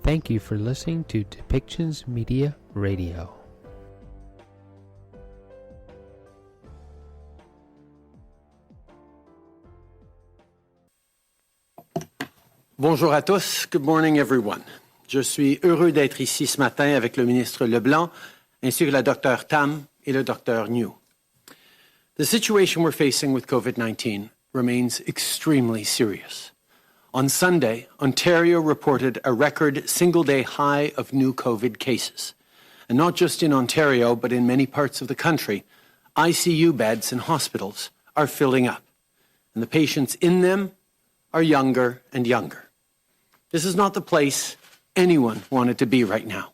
Thank you for listening to Depictions Media Radio. Bonjour à tous. Good morning, everyone. Je suis heureux d'être ici ce matin avec le ministre Leblanc, ainsi que la Dr. Tam et le Dr. New. The situation we're facing with COVID-19 remains extremely serious. On Sunday, Ontario reported a record single-day high of new COVID cases. And not just in Ontario, but in many parts of the country, ICU beds in hospitals are filling up. And the patients in them are younger and younger. This is not the place anyone wanted to be right now.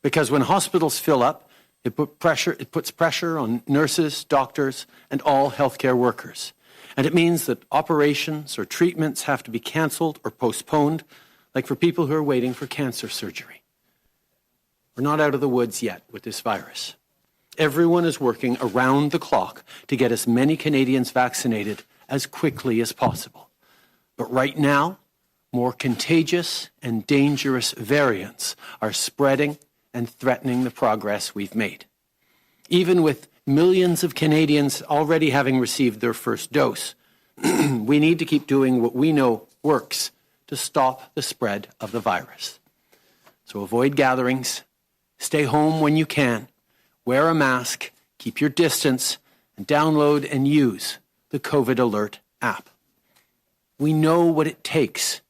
Because when hospitals fill up, it puts pressure on nurses, doctors, and all healthcare workers. And it means that operations or treatments have to be cancelled or postponed, like for people who are waiting for cancer surgery. We're not out of the woods yet with this virus. Everyone is working around the clock to get as many Canadians vaccinated as quickly as possible. But right now, more contagious and dangerous variants are spreading and threatening the progress we've made. Even with millions of Canadians already having received their first dose, we need to keep doing what we know works to stop the spread of the virus. So avoid gatherings, stay home when you can, wear a mask, keep your distance, and download and use the COVID Alert app. We know what it takes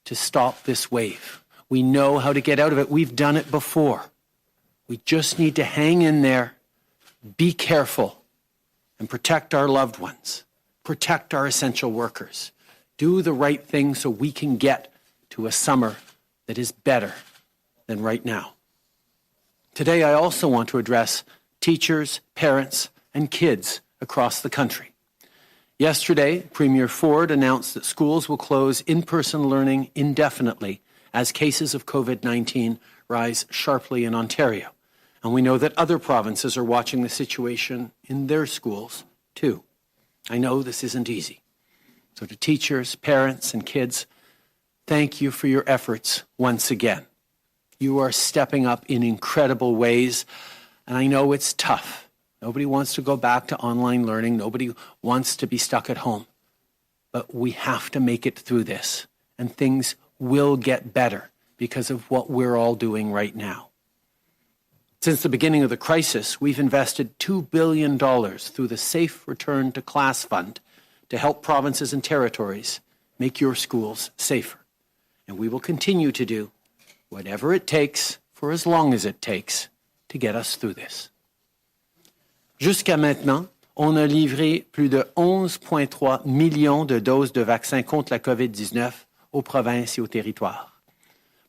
to stop this wave. We know how to get out of it. We've done it before. We just need to hang in there, be careful, and protect our loved ones, protect our essential workers, do the right thing so we can get to a summer that is better than right now. Today, I also want to address teachers, parents, and kids across the country. Yesterday, Premier Ford announced that schools will close in-person learning indefinitely as cases of COVID-19 rise sharply in Ontario. And we know that other provinces are watching the situation in their schools, too. I know this isn't easy. So to teachers, parents, and kids, thank you for your efforts once again. You are stepping up in incredible ways, and I know it's tough. Nobody wants to go back to online learning. Nobody wants to be stuck at home. But we have to make it through this, and things will get better because of what we're all doing right now. Since the beginning of the crisis, we've invested $2 billion through the Safe Return to Class Fund to help provinces and territories make your schools safer. And we will continue to do whatever it takes for as long as it takes to get us through this. Jusqu'à maintenant, on a livré plus de 11,3 millions de doses de vaccins contre la COVID-19 aux provinces et aux territoires.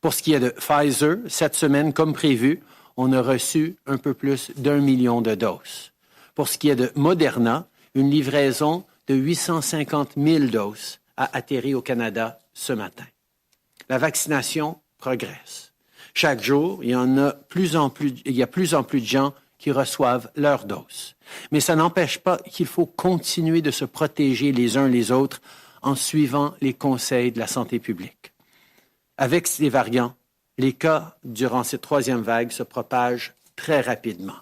Pour ce qui est de Pfizer, cette semaine, comme prévu, on a reçu un peu plus d'1 million de doses. Pour ce qui est de Moderna, une livraison de 850 000 doses a atterri au Canada ce matin. La vaccination progresse. Chaque jour, il y a plus en plus de gens qui reçoivent leur dose. Mais ça n'empêche pas qu'il faut continuer de se protéger les uns les autres en suivant les conseils de la santé publique. Avec ces variants, les cas durant cette troisième vague se propagent très rapidement.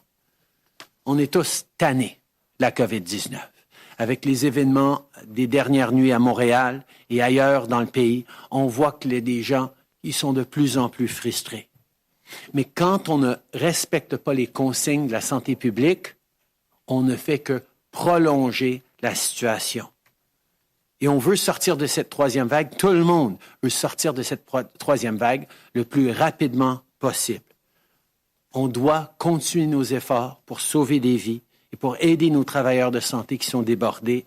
On est tous tannés de la COVID-19. Avec les événements des dernières nuits à Montréal et ailleurs dans le pays, on voit que des gens ils sont de plus en plus frustrés. Mais quand on ne respecte pas les consignes de la santé publique, on ne fait que prolonger la situation. Et on veut sortir de cette troisième vague, tout le monde veut sortir de cette troisième vague le plus rapidement possible. On doit continuer nos efforts pour sauver des vies et pour aider nos travailleurs de santé qui sont débordés.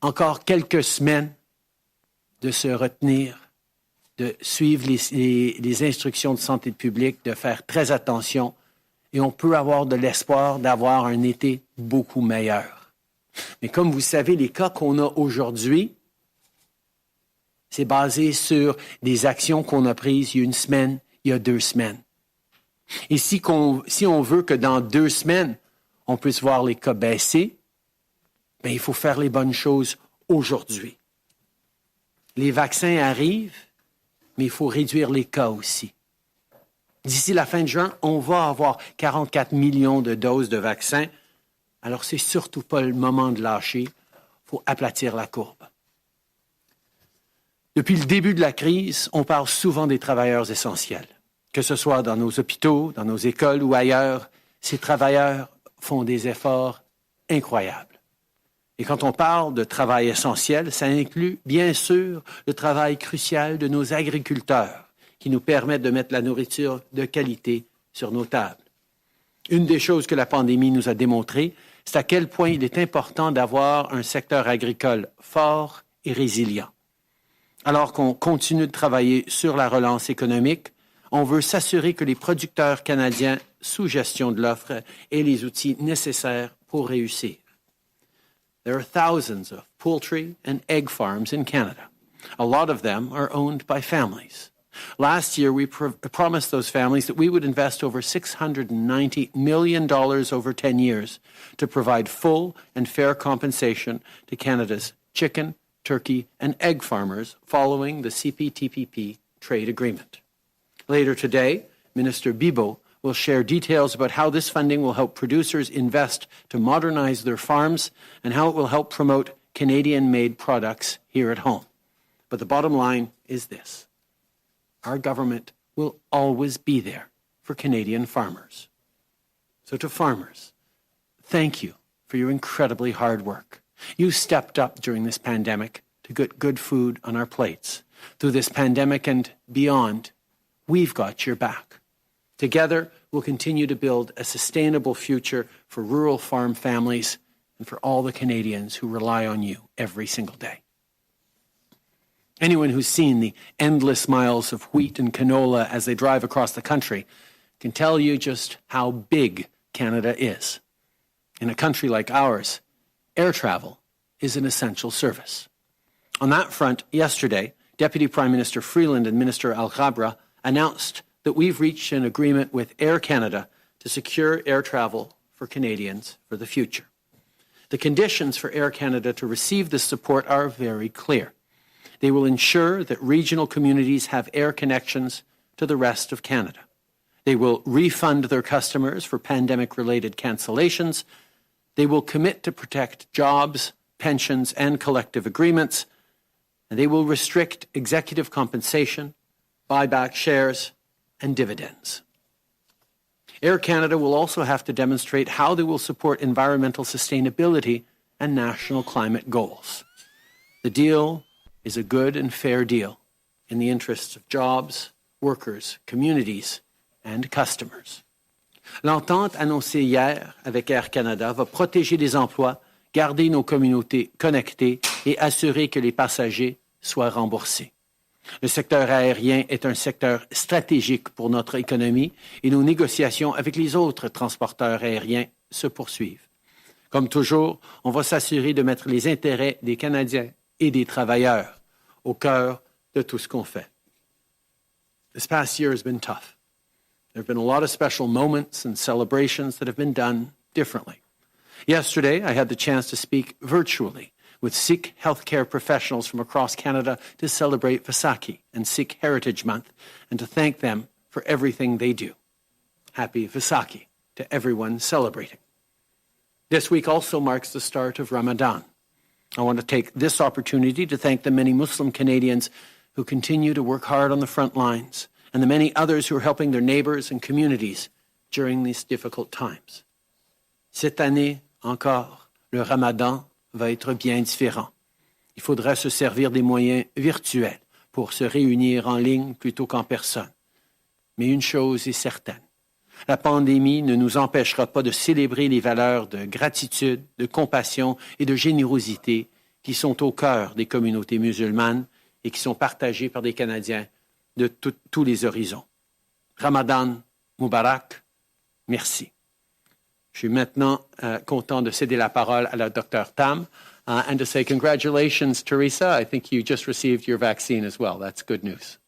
Encore quelques semaines de se retenir, de suivre les instructions de santé publique, de faire très attention, et on peut avoir de l'espoir d'avoir un été beaucoup meilleur. Mais comme vous savez, les cas qu'on a aujourd'hui, c'est basé sur des actions qu'on a prises il y a une semaine, il y a 2 semaines. Et si on veut que dans 2 semaines, on puisse voir les cas baisser, bien, il faut faire les bonnes choses aujourd'hui. Les vaccins arrivent, mais il faut réduire les cas aussi. D'ici la fin de juin, on va avoir 44 millions de doses de vaccins. Alors, c'est surtout pas le moment de lâcher. Il faut aplatir la courbe. Depuis le début de la crise, on parle souvent des travailleurs essentiels. Que ce soit dans nos hôpitaux, dans nos écoles ou ailleurs, ces travailleurs font des efforts incroyables. Et quand on parle de travail essentiel, ça inclut bien sûr le travail crucial de nos agriculteurs qui nous permettent de mettre la nourriture de qualité sur nos tables. Une des choses que la pandémie nous a démontré, c'est à quel point il est important d'avoir un secteur agricole fort et résilient. Alors qu'on continue de travailler sur la relance économique, on veut s'assurer que les producteurs canadiens sous gestion de l'offre aient les outils nécessaires pour réussir. There are thousands of poultry and egg farms in Canada. A lot of them are owned by families. Last year, we promised those families that we would invest over $690 million over 10 years to provide full and fair compensation to Canada's chicken, turkey, and egg farmers following the CPTPP trade agreement. Later today, Minister Bibeau will share details about how this funding will help producers invest to modernize their farms and how it will help promote Canadian-made products here at home. But the bottom line is this. Our government will always be there for Canadian farmers. So to farmers, thank you for your incredibly hard work. You stepped up during this pandemic to get good food on our plates. Through this pandemic and beyond, we've got your back. Together, we'll continue to build a sustainable future for rural farm families and for all the Canadians who rely on you every single day. Anyone who's seen the endless miles of wheat and canola as they drive across the country can tell you just how big Canada is. In a country like ours, air travel is an essential service. On that front, yesterday, Deputy Prime Minister Freeland and Minister Alghabra announced that we've reached an agreement with Air Canada to secure air travel for Canadians for the future. The conditions for Air Canada to receive this support are very clear. They will ensure that regional communities have air connections to the rest of Canada. They will refund their customers for pandemic-related cancellations. They will commit to protect jobs, pensions, and collective agreements. And they will restrict executive compensation, buy back shares, and dividends. Air Canada will also have to demonstrate how they will support environmental sustainability and national climate goals. The deal is a good and fair deal in the interests of jobs, workers, communities, and customers. L'entente annoncée hier avec Air Canada va protéger les emplois, garder nos communautés connectées et assurer que les passagers soient remboursés. Le secteur aérien est un secteur stratégique pour notre économie et nos négociations avec les autres transporteurs aériens se poursuivent. Comme toujours, on va s'assurer de mettre les intérêts des Canadiens et des travailleurs au cœur de tout ce qu'on fait. This past year has been tough. There have been a lot of special moments and celebrations that have been done differently. Yesterday, I had the chance to speak virtually with Sikh healthcare professionals from across Canada to celebrate Vaisakhi and Sikh Heritage Month and to thank them for everything they do. Happy Vaisakhi to everyone celebrating. This week also marks the start of Ramadan. I want to take this opportunity to thank the many Muslim Canadians who continue to work hard on the front lines and the many others who are helping their neighbors and communities during these difficult times. Cette année encore, le Ramadan va être bien différent. Il faudra se servir des moyens virtuels pour se réunir en ligne plutôt qu'en personne. Mais une chose est certaine, la pandémie ne nous empêchera pas de célébrer les valeurs de gratitude, de compassion et de générosité qui sont au cœur des communautés musulmanes et qui sont partagées par des Canadiens de tous les horizons. Ramadan Mubarak, merci. Je suis maintenant content de céder la parole à la Dr. Tam and to say congratulations, Teresa. I think you just received your vaccine as well. That's good news.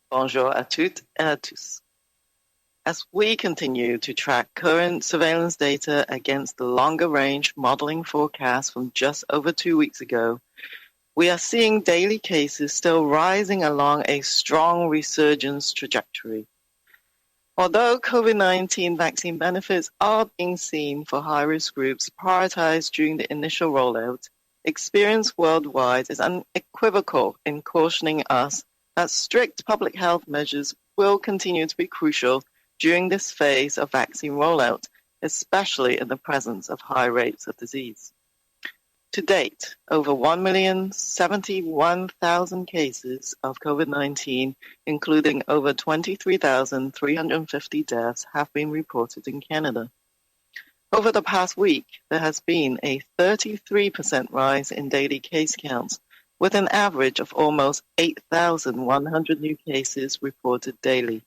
Bonjour à toutes et à tous. As we continue to track current surveillance data against the longer-range modeling forecast from just over 2 weeks ago, we are seeing daily cases still rising along a strong resurgence trajectory. Although COVID-19 vaccine benefits are being seen for high-risk groups prioritized during the initial rollout, experience worldwide is unequivocal in cautioning us that strict public health measures will continue to be crucial during this phase of vaccine rollout, especially in the presence of high rates of disease. To date, over 1,071,000 cases of COVID-19, including over 23,350 deaths, have been reported in Canada. Over the past week, there has been a 33% rise in daily case counts, with an average of almost 8,100 new cases reported daily.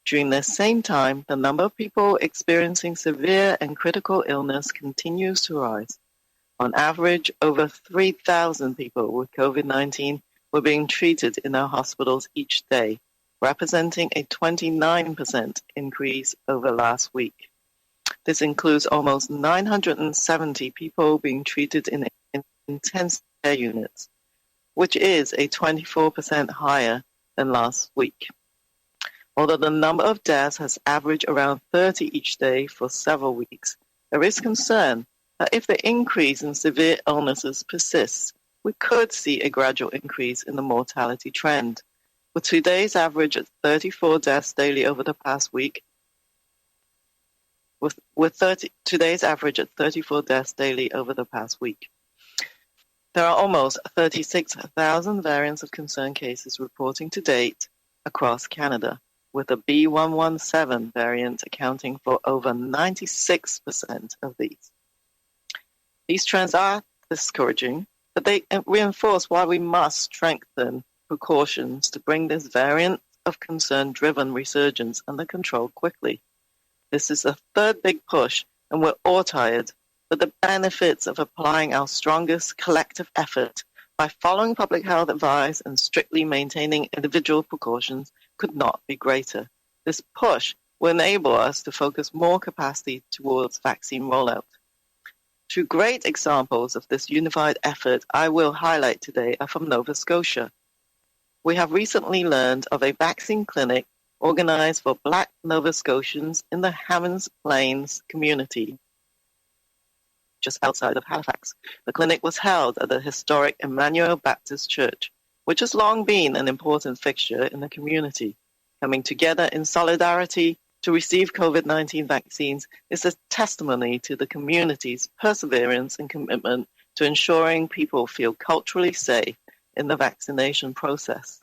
During this same time, the number of people experiencing severe and critical illness continues to rise. On average, over 3,000 people with COVID-19 were being treated in our hospitals each day, representing a 29% increase over last week. This includes almost 970 people being treated in intensive care units, which is a 24% higher than last week. Although the number of deaths has averaged around 30 each day for several weeks, there is concern that if the increase in severe illnesses persists, we could see a gradual increase in the mortality trend, with today's average at 34 deaths daily over the past week, today's average at 34 deaths daily over the past week. There are almost 36,000 variants of concern cases reporting to date across Canada, with the B.1.1.7 variant accounting for over 96% of these. These trends are discouraging, but they reinforce why we must strengthen precautions to bring this variant of concern-driven resurgence under control quickly. This is a third big push, and we're all tired, but the benefits of applying our strongest collective effort by following public health advice and strictly maintaining individual precautions could not be greater. This push will enable us to focus more capacity towards vaccine rollout. Two great examples of this unified effort I will highlight today are from Nova Scotia. We have recently learned of a vaccine clinic organized for Black Nova Scotians in the Hammonds Plains community, just outside of Halifax. The clinic was held at the historic Emmanuel Baptist Church, which has long been an important fixture in the community. Coming together in solidarity to receive COVID-19 vaccines is a testimony to the community's perseverance and commitment to ensuring people feel culturally safe in the vaccination process.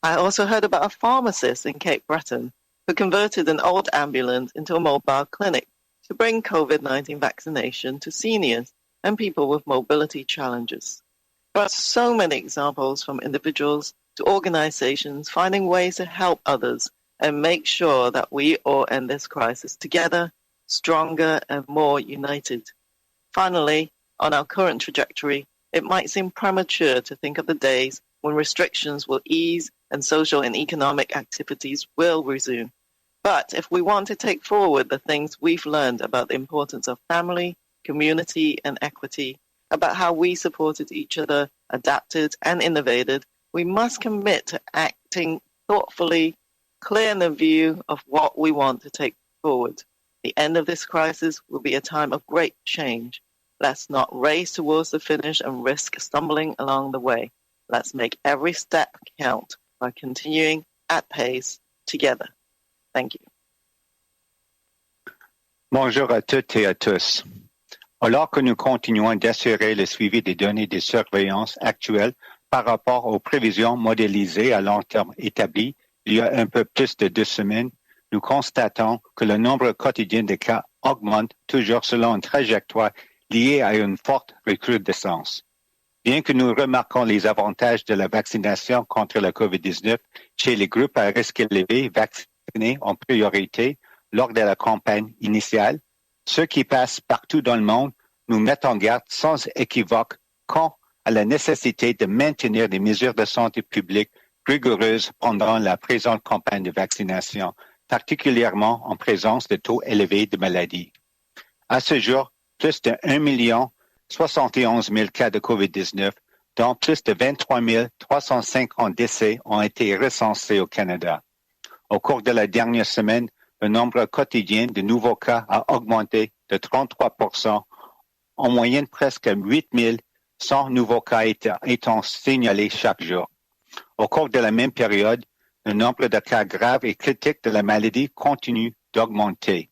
I also heard about a pharmacist in Cape Breton who converted an old ambulance into a mobile clinic to bring COVID-19 vaccination to seniors and people with mobility challenges. There are so many examples from individuals to organizations finding ways to help others and make sure that we all end this crisis together, stronger and more united. Finally, on our current trajectory, it might seem premature to think of the days when restrictions will ease and social and economic activities will resume. But if we want to take forward the things we've learned about the importance of family, community, and equity, about how we supported each other, adapted, and innovated, we must commit to acting thoughtfully, clear in the view of what we want to take forward. The end of this crisis will be a time of great change. Let's not race towards the finish and risk stumbling along the way. Let's make every step count by continuing at pace together. Thank you. Bonjour à toutes et à tous. Alors que nous continuons d'assurer le suivi des données de surveillance actuelles par rapport aux prévisions modélisées à long terme établies il y a un peu plus de 2 semaines, nous constatons que le nombre quotidien de cas augmente toujours selon une trajectoire liée à une forte recrudescence. Bien que nous remarquons les avantages de la vaccination contre la COVID-19 chez les groupes à risque élevé vaccinés en priorité lors de la campagne initiale, ceux qui passent partout dans le monde nous mettent en garde sans équivoque quant à la nécessité de maintenir des mesures de santé publique rigoureuses pendant la présente campagne de vaccination, particulièrement en présence de taux élevés de maladie. À ce jour, plus de 1,071,000 cas de COVID-19, dont plus de 23 350 décès ont été recensés au Canada. Au cours de la dernière semaine, le nombre quotidien de nouveaux cas a augmenté de 33%, en moyenne presque 8 100 nouveaux cas étant signalés chaque jour. Au cours de la même période, le nombre de cas graves et critiques de la maladie continue d'augmenter.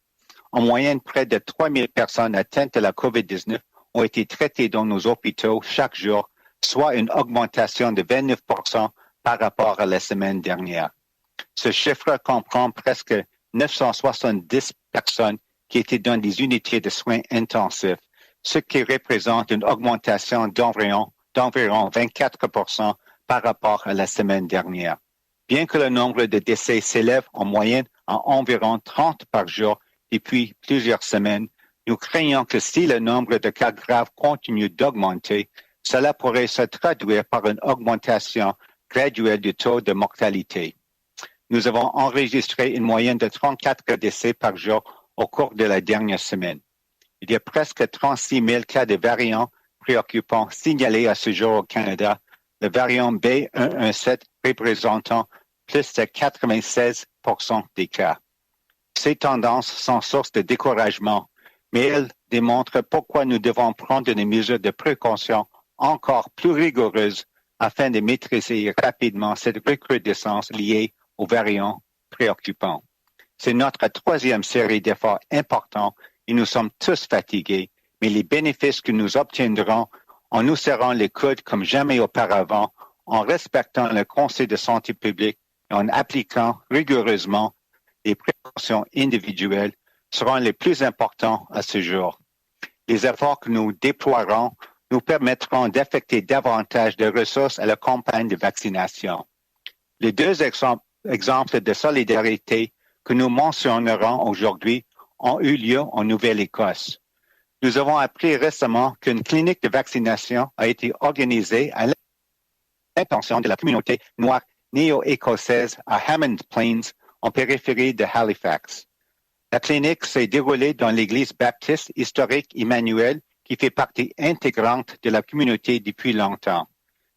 En moyenne, près de 3 000 personnes atteintes de la COVID-19 ont été traitées dans nos hôpitaux chaque jour, soit une augmentation de 29% par rapport à la semaine dernière. Ce chiffre comprend presque 970 personnes qui étaient dans des unités de soins intensifs, ce qui représente une augmentation d'environ 24% par rapport à la semaine dernière. Bien que le nombre de décès s'élève en moyenne à environ 30 par jour depuis plusieurs semaines, nous craignons que si le nombre de cas graves continue d'augmenter, cela pourrait se traduire par une augmentation graduelle du taux de mortalité. Nous avons enregistré une moyenne de 34 décès par jour au cours de la dernière semaine. Il y a presque 36 000 cas de variants préoccupants signalés à ce jour au Canada, le variant B117 représentant plus de 96% des cas. Ces tendances sont source de découragement, mais elles démontrent pourquoi nous devons prendre des mesures de précaution encore plus rigoureuses afin de maîtriser rapidement cette recrudescence liée aux variants préoccupants. C'est notre troisième série d'efforts importants et nous sommes tous fatigués, mais les bénéfices que nous obtiendrons en nous serrant les coudes comme jamais auparavant, en respectant le Conseil de santé publique et en appliquant rigoureusement les précautions individuelles seront les plus importants à ce jour. Les efforts que nous déploierons nous permettront d'affecter davantage de ressources à la campagne de vaccination. Les deux exemples de solidarité que nous mentionnerons aujourd'hui ont eu lieu en Nouvelle-Écosse. Nous avons appris récemment qu'une clinique de vaccination a été organisée à l'intention de la communauté noire néo-écossaise à Hammond Plains, en périphérie de Halifax. La clinique s'est déroulée dans l'église baptiste historique Emmanuel, qui fait partie intégrante de la communauté depuis longtemps.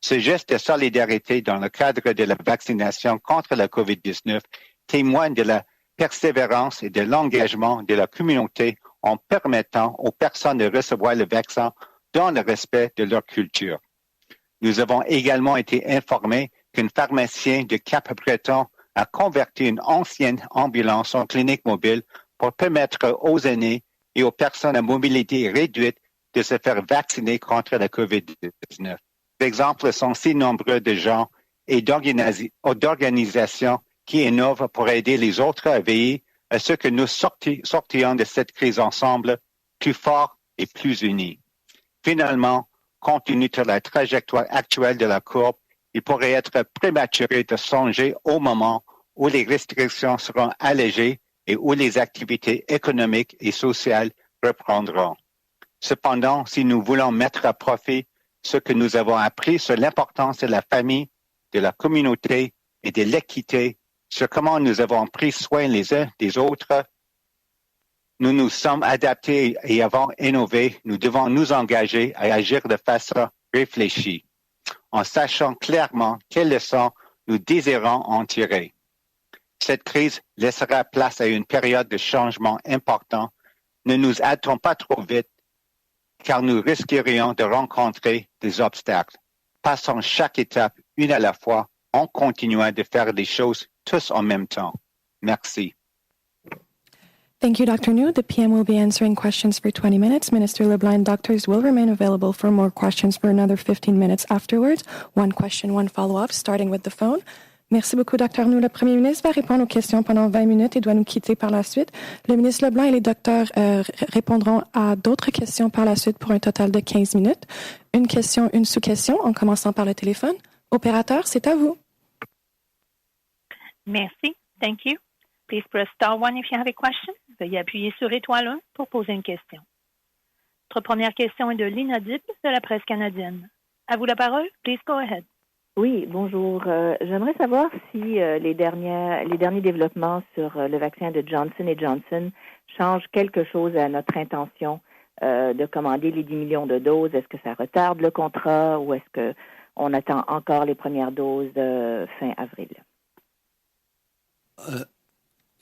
Ce geste de solidarité dans le cadre de la vaccination contre la COVID-19 témoigne de la persévérance et de l'engagement de la communauté en permettant aux personnes de recevoir le vaccin dans le respect de leur culture. Nous avons également été informés qu'un pharmacien de Cap-Breton a converti une ancienne ambulance en clinique mobile pour permettre aux aînés et aux personnes à mobilité réduite de se faire vacciner contre la COVID-19. Les exemples sont si nombreux de gens et d'organisations qui innovent pour aider les autres à veiller à ce que nous sortions de cette crise ensemble plus forts et plus unis. Finalement, compte tenu de la trajectoire actuelle de la courbe, il pourrait être prématuré de songer au moment où les restrictions seront allégées et où les activités économiques et sociales reprendront. Cependant, si nous voulons mettre à profit ce que nous avons appris sur l'importance de la famille, de la communauté et de l'équité, sur comment nous avons pris soin les uns des autres, nous nous sommes adaptés et avons innové, nous devons nous engager à agir de façon réfléchie, en sachant clairement quelles leçons nous désirons en tirer. Cette crise laissera place à une période de changement important. Ne nous hâtons pas trop vite, car nous risquerions de rencontrer des obstacles. Passons chaque étape une à la fois, en continuant de faire les choses tous en même temps. Merci. Thank you, Dr. New. The PM will be answering questions for 20 minutes. Minister LeBlanc and doctors will remain available for more questions for another 15 minutes afterwards. One question, one follow-up, starting with the phone. Merci beaucoup, Dr. New. Le premier ministre va répondre aux questions pendant 20 minutes et doit nous quitter par la suite. Le ministre LeBlanc et les docteurs répondront à d'autres questions par la suite pour un total de 15 minutes. Une question, une sous-question, en commençant par le téléphone. Opérateur, c'est à vous. Merci. Thank you. Please press star 1 if you have a question. Veuillez appuyer sur étoile 1 pour poser une question. Notre première question est de Lina Dipp de la presse canadienne. À vous la parole. Please go ahead. Oui, bonjour. J'aimerais savoir si les derniers développements sur le vaccin de Johnson & Johnson changent quelque chose à notre intention de commander les 10 millions de doses. Est-ce que ça retarde le contrat ou est-ce qu'on attend encore les premières doses fin avril?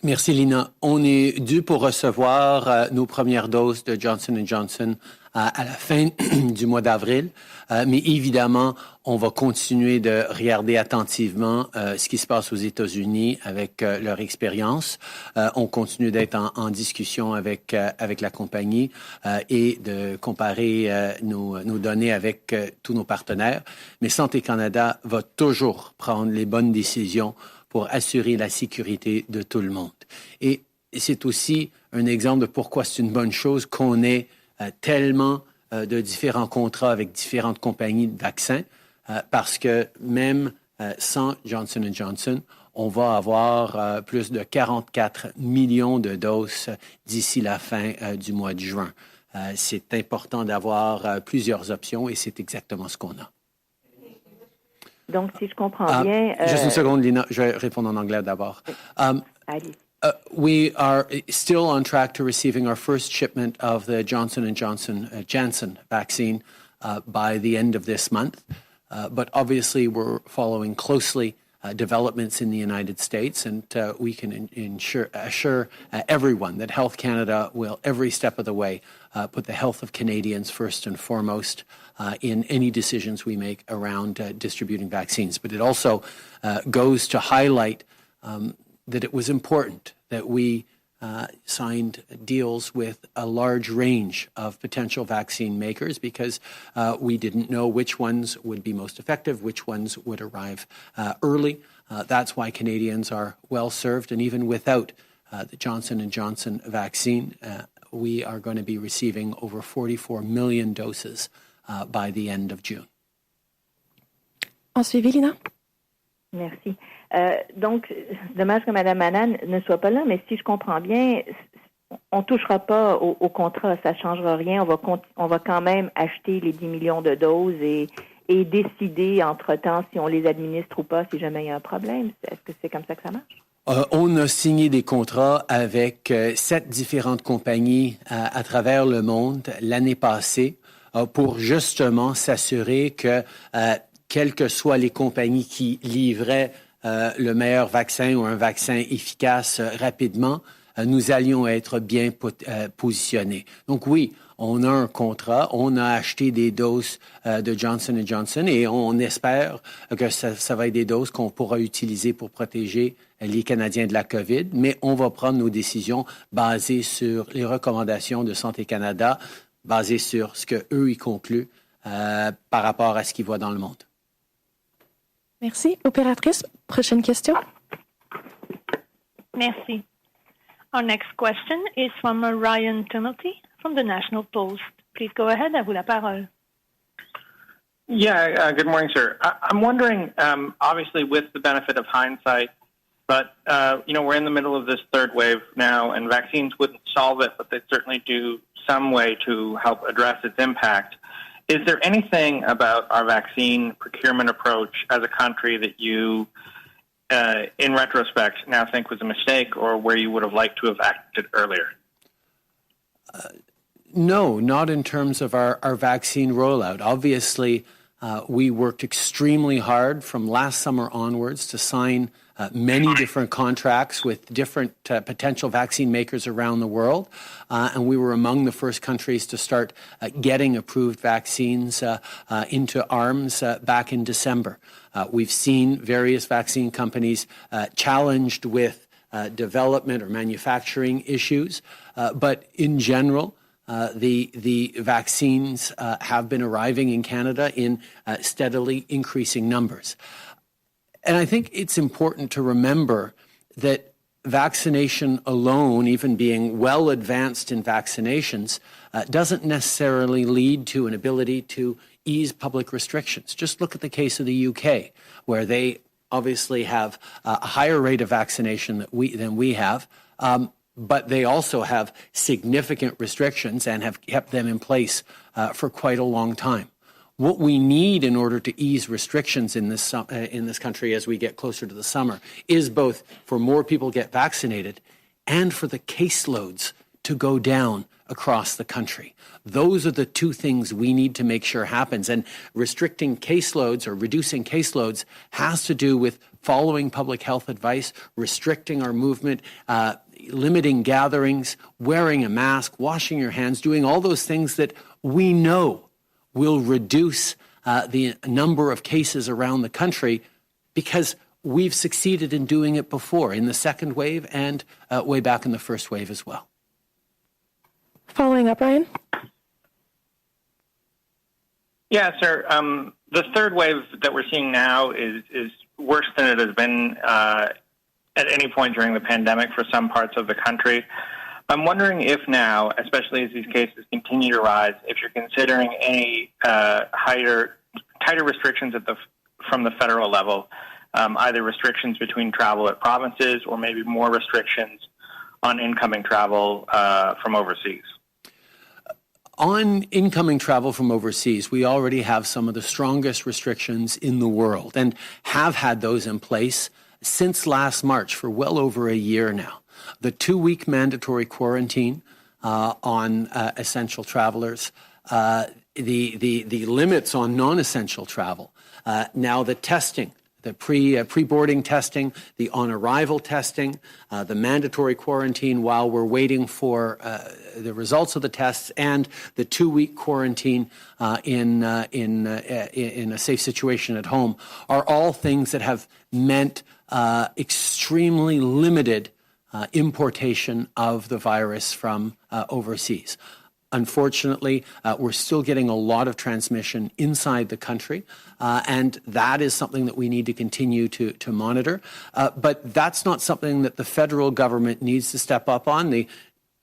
Merci, Lina. On est dû pour recevoir nos premières doses de Johnson & Johnson à la fin du mois d'avril. Mais évidemment, on va continuer de regarder attentivement ce qui se passe aux États-Unis avec leur expérience. On continue d'être en discussion avec la compagnie et de comparer nos données avec tous nos partenaires. Mais Santé Canada va toujours prendre les bonnes décisions pour assurer la sécurité de tout le monde. Et c'est aussi un exemple de pourquoi c'est une bonne chose qu'on ait tellement de différents contrats avec différentes compagnies de vaccins, parce que même sans Johnson & Johnson, on va avoir plus de 44 millions de doses d'ici la fin du mois de juin. C'est important d'avoir plusieurs options et c'est exactement ce qu'on a. Donc, si je comprends bien... Juste une seconde, Lina, je vais répondre en anglais d'abord. Allez. We are still on track to receiving our first shipment of the Johnson & Johnson Janssen vaccine by the end of this month. But obviously, we're following closely developments in the United States, and we can assure everyone that Health Canada will, every step of the way, put the health of Canadians first and foremost in any decisions we make around distributing vaccines. But it also goes to highlight that it was important that we signed deals with a large range of potential vaccine makers because we didn't know which ones would be most effective, which ones would arrive early. That's why Canadians are well served, and even without the Johnson & Johnson vaccine, we are going to be receiving over 44 million doses by the end of June. En suivi, Lina? Merci. Donc, dommage que Mme Annan ne soit pas là, mais si je comprends bien, on ne touchera pas au contrat, ça ne changera rien. On va quand même acheter les 10 millions de doses et décider entre-temps si on les administre ou pas, si jamais il y a un problème. Est-ce que c'est comme ça que ça marche? On a signé des contrats avec 7 différentes compagnies à travers le monde l'année passée pour justement s'assurer que, quelles que soient les compagnies qui livraient le meilleur vaccin ou un vaccin efficace rapidement, nous allions être bien positionnés. Donc oui, on a un contrat, on a acheté des doses de Johnson & Johnson et on espère que ça va être des doses qu'on pourra utiliser pour protéger les Canadiens de la COVID, mais on va prendre nos décisions basées sur les recommandations de Santé Canada, basées sur ce qu'eux y concluent par rapport à ce qu'ils voient dans le monde. Merci. Opératrice, prochaine question. Merci. Our next question is from Ryan Timothy from the National Post. Please go ahead. À vous la parole. Yeah, good morning, sir. I'm wondering, obviously with the benefit of hindsight, but, we're in the middle of this third wave now, and vaccines wouldn't solve it, but they certainly do some way to help address its impact. Is there anything about our vaccine procurement approach as a country that you, in retrospect, now think was a mistake or where you would have liked to have acted earlier? No, not in terms of our vaccine rollout. Obviously, we worked extremely hard from last summer onwards to sign many different contracts with different potential vaccine makers around the world. And we were among the first countries to start getting approved vaccines into arms back in December. We've seen various vaccine companies challenged with development or manufacturing issues. But in general, the vaccines have been arriving in Canada in steadily increasing numbers. And I think it's important to remember that vaccination alone, even being well advanced in vaccinations, doesn't necessarily lead to an ability to ease public restrictions. Just look at the case of the UK, where they obviously have a higher rate of vaccination than we have, but they also have significant restrictions and have kept them in place for quite a long time. what we need in order to ease restrictions in this country as we get closer to the summer is both for more people to get vaccinated and for the caseloads to go down across the country. Those are the two things we need to make sure happens. And restricting caseloads or reducing caseloads has to do with following public health advice, restricting our movement, limiting gatherings, wearing a mask, washing your hands, doing all those things that we know will reduce the number of cases around the country, because we've succeeded in doing it before in the second wave and way back in the first wave as well. Following up, Ryan? Yeah, sir. The third wave that we're seeing now is worse than it has been at any point during the pandemic for some parts of the country. I'm wondering if now, especially as these cases continue to rise, if you're considering any tighter restrictions from the federal level, either restrictions between travel at provinces or maybe more restrictions on incoming travel from overseas. On incoming travel from overseas, we already have some of the strongest restrictions in the world and have had those in place since last March for well over a year now. The 2-week mandatory quarantine on essential travelers, the limits on non-essential travel, now the testing, the pre-boarding testing, the on-arrival testing, the mandatory quarantine while we're waiting for the results of the tests, and the 2-week quarantine in a safe situation at home are all things that have meant extremely limited importation of the virus from overseas. Unfortunately, we're still getting a lot of transmission inside the country, and that is something that we need to continue to monitor. But that's not something that the federal government needs to step up on. The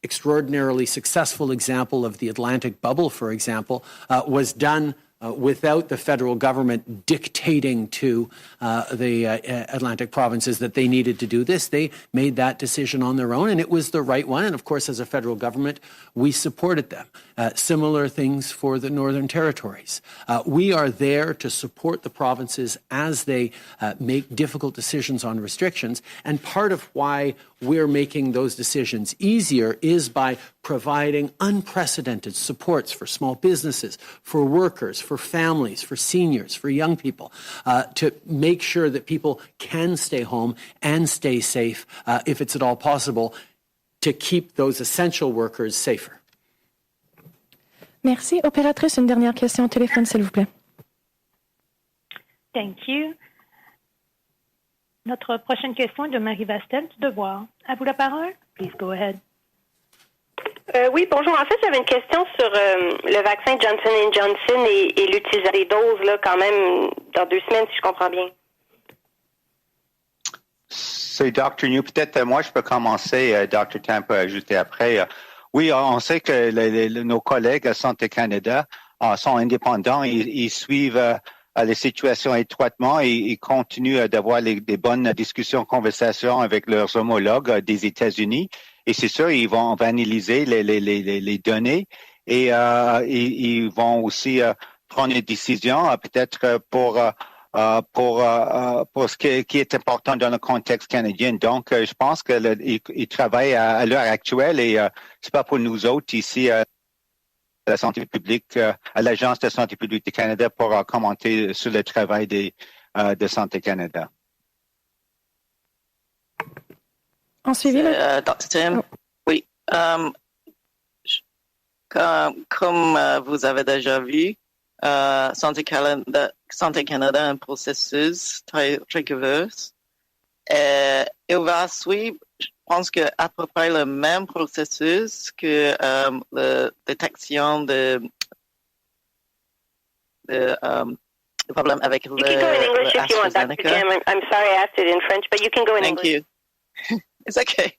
extraordinarily successful example of the Atlantic bubble, for example, was done without the federal government dictating to the Atlantic provinces that they needed to do this. They made that decision on their own, and it was the right one. And of course, as a federal government, we supported them. Similar things for the Northern Territories. We are there to support the provinces as they make difficult decisions on restrictions. And part of why we're making those decisions easier is by providing unprecedented supports for small businesses, for workers, for families, for seniors, for young people, to make sure that people can stay home and stay safe, if it's at all possible, to keep those essential workers safer. Merci. Opératrice, une dernière question au téléphone, s'il vous plaît. Thank you. Notre prochaine question est de Marie Vastel du Devoir. À vous la parole. Please go ahead. Oui, bonjour. En fait, j'avais une question sur le vaccin Johnson & Johnson et l'utilisation des doses, là, quand même, dans 2 semaines, si je comprends bien. C'est Dr. New. Peut-être moi, je peux commencer. Dr. Tam peut ajouter après. Oui, on sait que nos collègues à Santé Canada sont indépendants. Ils suivent les situations étroitement et ils continuent d'avoir des bonnes discussions, conversations avec leurs homologues des États-Unis. Et c'est sûr, ils vont analyser les données et ils vont aussi prendre une décision peut-être pour ce qui est important dans le contexte canadien. Donc, je pense qu'ils travaillent à l'heure actuelle et c'est pas pour nous autres ici à la santé publique, à l'Agence de santé publique du Canada pour commenter sur le travail de Santé Canada. En suivi, Dr. Tim, oui. Comme vous avez déjà vu, Santé Canada a un processus très rigoureux. Il va suivre, je pense que à peu près le même processus que la détection de problèmes avec You can go in English if you want, Dr. Jim. I'm sorry I asked it in French, but you can go in English. Thank you. It's okay.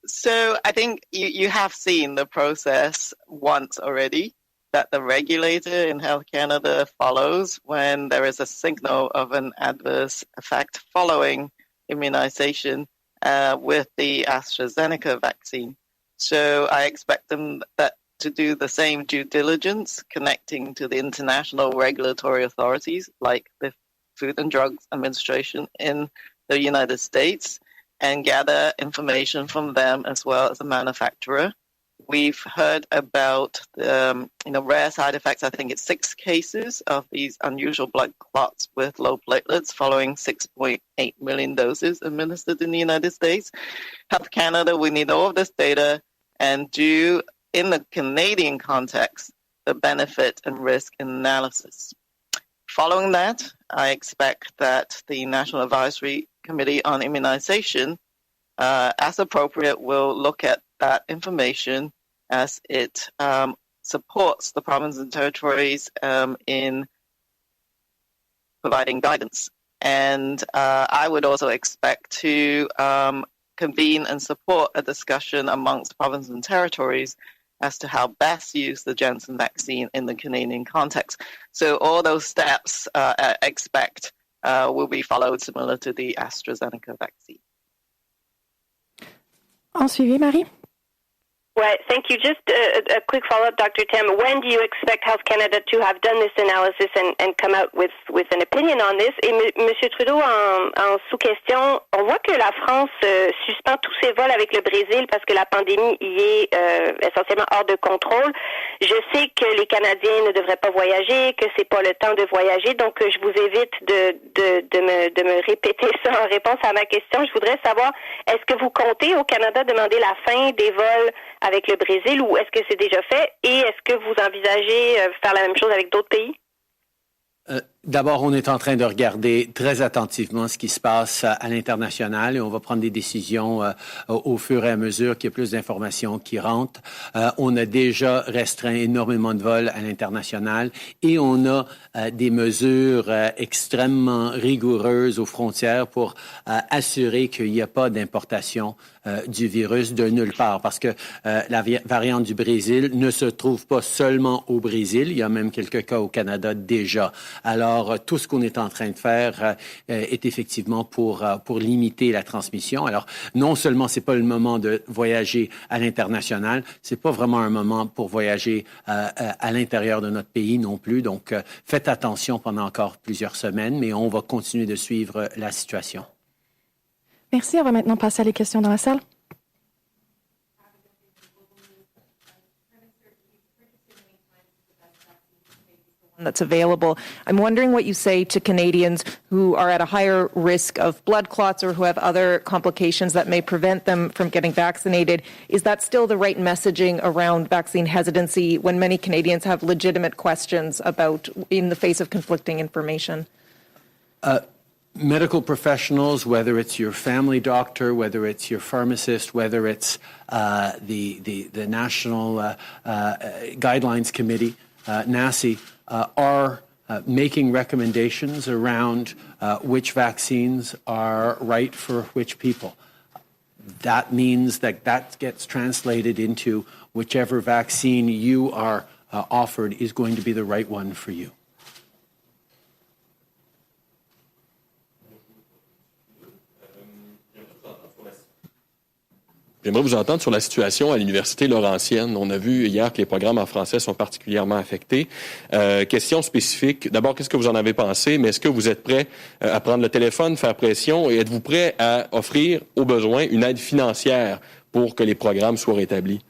So I think you have seen the process once already that the regulator in Health Canada follows when there is a signal of an adverse effect following immunization with the AstraZeneca vaccine. So I expect them that to do the same due diligence connecting to the international regulatory authorities like the Food and Drugs Administration in the United States and gather information from them as well as the manufacturer. We've heard about the rare side effects. I think it's 6 cases of these unusual blood clots with low platelets following 6.8 million doses administered in the United States. Health Canada, we need all of this data and do, in the Canadian context, the benefit and risk analysis. Following that, I expect that the National Advisory Committee on Immunization, as appropriate, will look at that information as it supports the provinces and territories in providing guidance. And I would also expect to convene and support a discussion amongst provinces and territories as to how best to use the Janssen vaccine in the Canadian context. So all those steps I expect will be followed similar to the AstraZeneca vaccine. En suivi, Marie? Well, thank you. Just a quick follow-up, Dr. Tam. When do you expect Health Canada to have done this analysis and come out with an opinion on this? Et M. Trudeau, en sous-question, on voit que la France suspend tous ses vols avec le Brésil parce que la pandémie y est essentiellement hors de contrôle. Je sais que les Canadiens ne devraient pas voyager, que c'est pas le temps de voyager, donc je vous évite de me répéter ça en réponse à ma question. Je voudrais savoir, est-ce que vous comptez au Canada demander la fin des vols avec le Brésil ou est-ce que c'est déjà fait et est-ce que vous envisagez faire la même chose avec d'autres pays? D'abord, on est en train de regarder très attentivement ce qui se passe à l'international et on va prendre des décisions au fur et à mesure qu'il y a plus d'informations qui rentrent. On a déjà restreint énormément de vols à l'international et on a des mesures extrêmement rigoureuses aux frontières pour assurer qu'il n'y a pas d'importation du virus de nulle part parce que la variante du Brésil ne se trouve pas seulement au Brésil, il y a même quelques cas au Canada déjà. Alors, tout ce qu'on est en train de faire est effectivement pour limiter la transmission. Alors, non seulement c'est pas le moment de voyager à l'international, c'est pas vraiment un moment pour voyager à l'intérieur de notre pays non plus. Donc, faites attention pendant encore plusieurs semaines, mais on va continuer de suivre la situation. Merci. On va maintenant passer à les questions dans la salle. That's available. I'm wondering what you say to Canadians who are at a higher risk of blood clots or who have other complications that may prevent them from getting vaccinated. Is that still the right messaging around vaccine hesitancy when many Canadians have legitimate questions about in the face of conflicting information? Medical professionals, whether it's your family doctor, whether it's your pharmacist, whether it's the National Guidelines Committee, NACI, are making recommendations around which vaccines are right for which people. That means that gets translated into whichever vaccine you are offered is going to be the right one for you. J'aimerais vous entendre sur la situation à l'Université Laurentienne. On a vu hier que les programmes en français sont particulièrement affectés. Question spécifique. D'abord, qu'est-ce que vous en avez pensé? Mais est-ce que vous êtes prêt à prendre le téléphone, faire pression et êtes-vous prêt à offrir, au besoin, une aide financière pour que les programmes soient rétablis?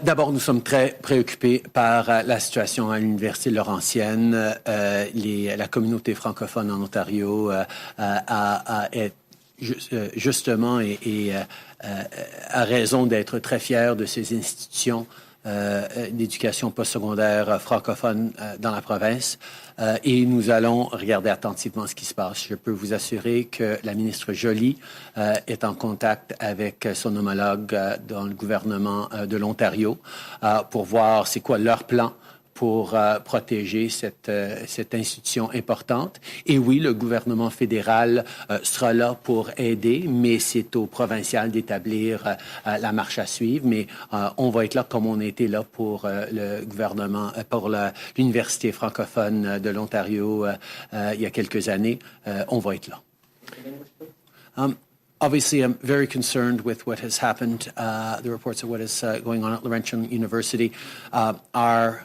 D'abord, nous sommes très préoccupés par la situation à l'Université Laurentienne. La communauté francophone en Ontario est justement et a raison d'être très fier de ces institutions d'éducation postsecondaire francophone dans la province. Et nous allons regarder attentivement ce qui se passe. Je peux vous assurer que la ministre Joly est en contact avec son homologue dans le gouvernement de l'Ontario pour voir c'est quoi leur plan pour protéger cette institution importante. Et oui, le gouvernement fédéral sera là pour aider, mais c'est au provincial d'établir la marche à suivre. Mais on va être là comme on a été là pour le gouvernement, pour l'Université francophone de l'Ontario il y a quelques années. On va être là. Obviously, I'm very concerned with what has happened, the reports of what is going on at Laurentian University. Our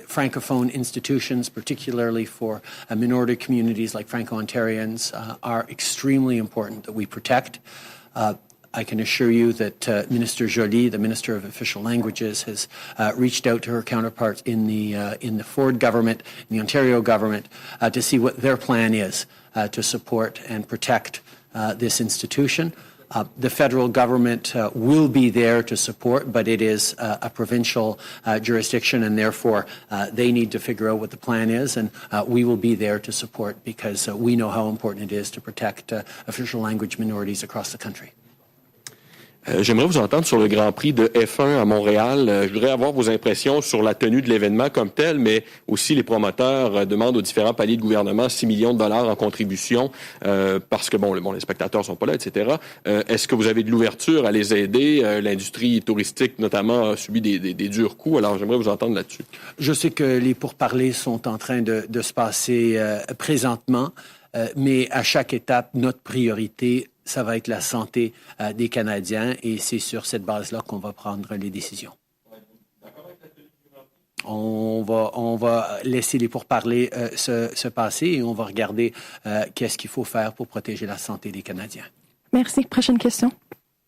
Francophone institutions, particularly for minority communities like Franco-Ontarians, are extremely important that we protect. I can assure you that Minister Joly, the Minister of Official Languages, has reached out to her counterparts in the Ford government, in the Ontario government, to see what their plan is to support and protect this institution. The federal government will be there to support, but it is a provincial jurisdiction, and therefore they need to figure out what the plan is, and we will be there to support because we know how important it is to protect official language minorities across the country. J'aimerais vous entendre sur le Grand Prix de F1 à Montréal. Je voudrais avoir vos impressions sur la tenue de l'événement comme tel, mais aussi les promoteurs demandent aux différents paliers de gouvernement 6 millions de dollars en contribution parce que, les spectateurs sont pas là, etc. Est-ce que vous avez de l'ouverture à les aider? L'industrie touristique, notamment, a subi des durs coups. Alors, j'aimerais vous entendre là-dessus. Je sais que les pourparlers sont en train de se passer présentement, mais à chaque étape, notre priorité, ça va être la santé des Canadiens et c'est sur cette base-là qu'on va prendre les décisions. On va laisser les pourparlers se passer et on va regarder qu'est-ce qu'il faut faire pour protéger la santé des Canadiens. Merci. Prochaine question.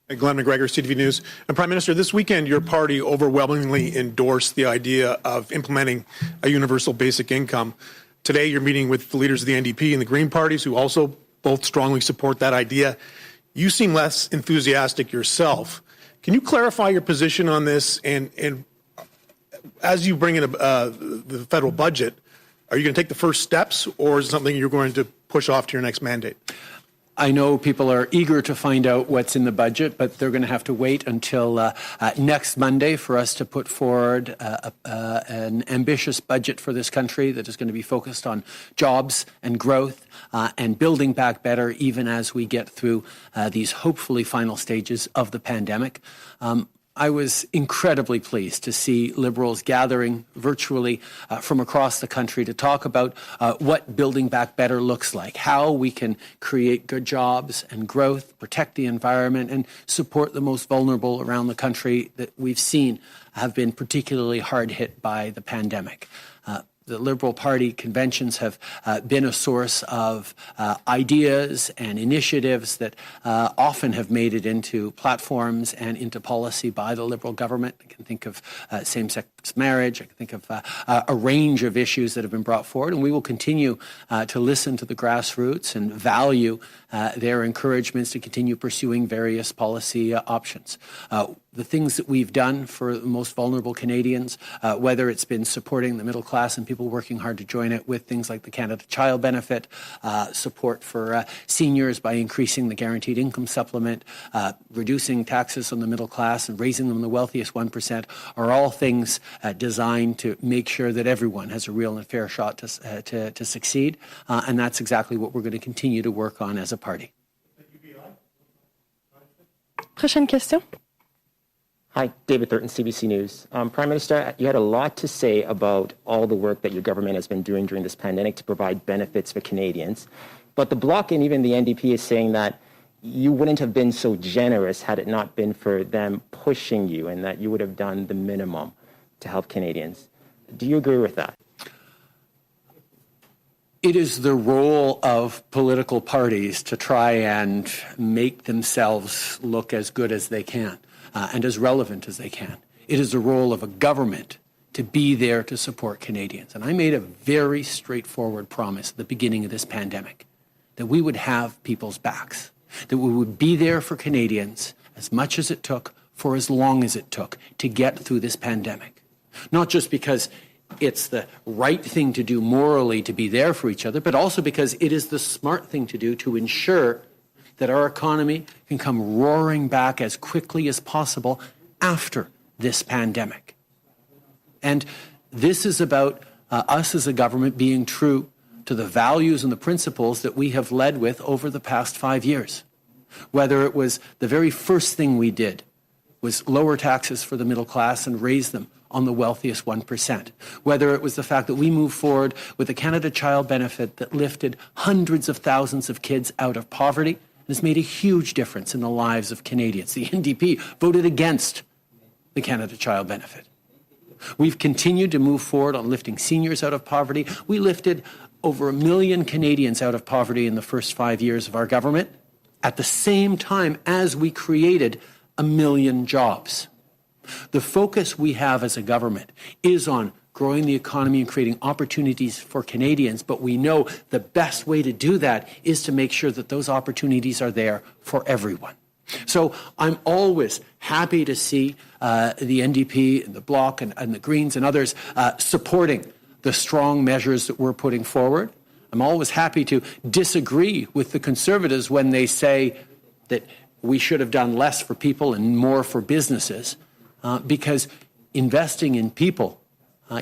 Glenn McGregor, CTV News. And Prime Minister, this weekend your party overwhelmingly endorsed the idea of implementing a universal basic income. Today you're meeting with the leaders of the NDP and the Green parties who also both strongly support that idea. You seem less enthusiastic yourself. Can you clarify your position on this? And as you bring in the federal budget, are you going to take the first steps, or is it something you're going to push off to your next mandate? I know people are eager to find out what's in the budget, but they're going to have to wait until next Monday for us to put forward an ambitious budget for this country that is going to be focused on jobs and growth and building back better even as we get through these hopefully final stages of the pandemic. I was incredibly pleased to see Liberals gathering virtually from across the country to talk about what building back better looks like, how we can create good jobs and growth, protect the environment, and support the most vulnerable around the country that we've seen have been particularly hard hit by the pandemic. The Liberal Party conventions have been a source of ideas and initiatives that often have made it into platforms and into policy by the Liberal government. I can think of same-sex marriage. I can think of a range of issues that have been brought forward, and we will continue to listen to the grassroots and value their encouragements to continue pursuing various policy options. The things that we've done for the most vulnerable Canadians, whether it's been supporting the middle class and people working hard to join it with things like the Canada Child Benefit, support for seniors by increasing the guaranteed income supplement, reducing taxes on the middle class and raising them the wealthiest 1%, are all things designed to make sure that everyone has a real and fair shot to succeed. And that's exactly what we're going to continue to work on as a party. Prochaine question. Hi, David Thurton, CBC News. Prime Minister, you had a lot to say about all the work that your government has been doing during this pandemic to provide benefits for Canadians. But the Bloc and even the NDP is saying that you wouldn't have been so generous had it not been for them pushing you and that you would have done the minimum to help Canadians. Do you agree with that? It is the role of political parties to try and make themselves look as good as they can. And as relevant as they can. It is the role of a government to be there to support Canadians. And I made a very straightforward promise at the beginning of this pandemic that we would have people's backs, that we would be there for Canadians as much as it took for as long as it took to get through this pandemic. Not just because it's the right thing to do morally to be there for each other, but also because it is the smart thing to do to ensure that our economy can come roaring back as quickly as possible after this pandemic. And this is about us as a government being true to the values and the principles that we have led with over the past 5 years. Whether it was the very first thing we did was lower taxes for the middle class and raise them on the wealthiest 1%. Whether it was the fact that we moved forward with the Canada Child Benefit that lifted hundreds of thousands of kids out of poverty has made a huge difference in the lives of Canadians. The NDP voted against the Canada Child Benefit. We've continued to move forward on lifting seniors out of poverty. We lifted over 1 million Canadians out of poverty in the first 5 years of our government, at the same time as we created 1 million jobs. The focus we have as a government is on growing the economy and creating opportunities for Canadians, but we know the best way to do that is to make sure that those opportunities are there for everyone. So I'm always happy to see the NDP and the Bloc and the Greens and others supporting the strong measures that we're putting forward. I'm always happy to disagree with the Conservatives when they say that we should have done less for people and more for businesses, because investing in people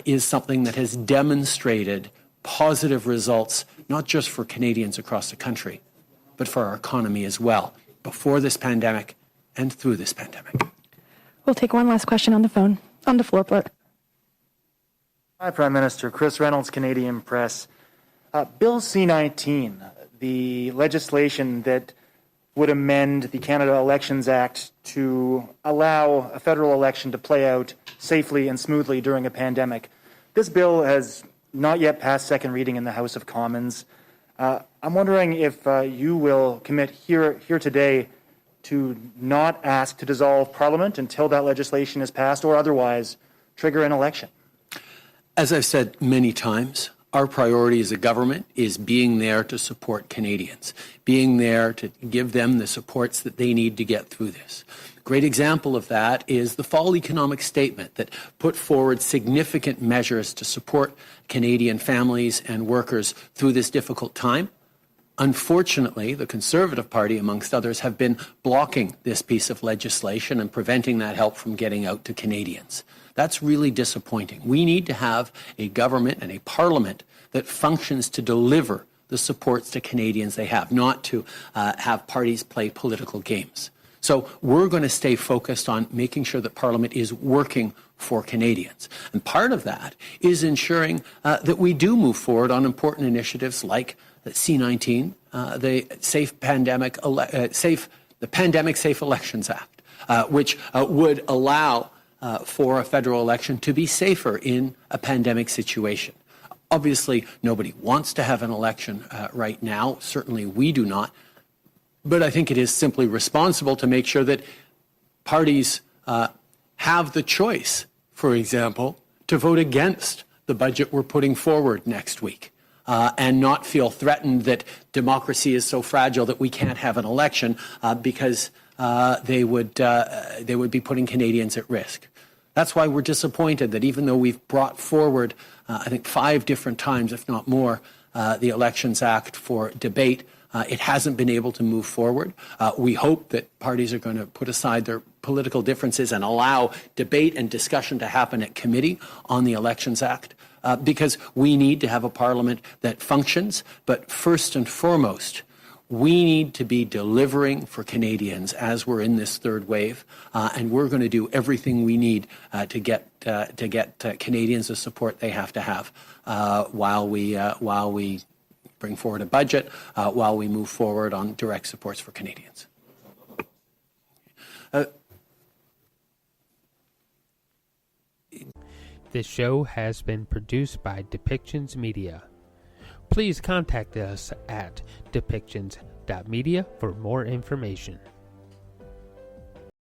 is something that has demonstrated positive results, not just for Canadians across the country, but for our economy as well, before this pandemic and through this pandemic. We'll take one last question on the phone. On the floor, please. Hi, Prime Minister. Chris Reynolds, Canadian Press. Bill C-19, the legislation that would amend the Canada Elections Act to allow a federal election to play out safely and smoothly during a pandemic. This bill has not yet passed second reading in the House of Commons. I'm wondering if you will commit here today to not ask to dissolve Parliament until that legislation is passed, or otherwise trigger an election. As I've said many times, our priority as a government is being there to support Canadians, being there to give them the supports that they need to get through this. A great example of that is the Fall Economic Statement that put forward significant measures to support Canadian families and workers through this difficult time. Unfortunately, the Conservative Party, amongst others, have been blocking this piece of legislation and preventing that help from getting out to Canadians. That's really disappointing. We need to have a government and a parliament that functions to deliver the supports to Canadians they have, not to have parties play political games. So we're going to stay focused on making sure that Parliament is working for Canadians. And part of that is ensuring that we do move forward on important initiatives like the C-19, the Pandemic Safe Elections Act, which would allow for a federal election to be safer in a pandemic situation. Obviously, nobody wants to have an election right now. Certainly we do not. But I think it is simply responsible to make sure that parties have the choice, for example, to vote against the budget we're putting forward next week. And not feel threatened that democracy is so fragile that we can't have an election because they would be putting Canadians at risk. That's why we're disappointed that even though we've brought forward, I think 5 different times, if not more, the Elections Act for debate, it hasn't been able to move forward. We hope that parties are going to put aside their political differences and allow debate and discussion to happen at committee on the Elections Act. Because we need to have a parliament that functions, but first and foremost, we need to be delivering for Canadians as we're in this third wave, and we're going to do everything we need to get Canadians the support they have to have while we bring forward a budget, while we move forward on direct supports for Canadians. This show has been produced by Depictions Media. Please contact us at depictions.media for more information.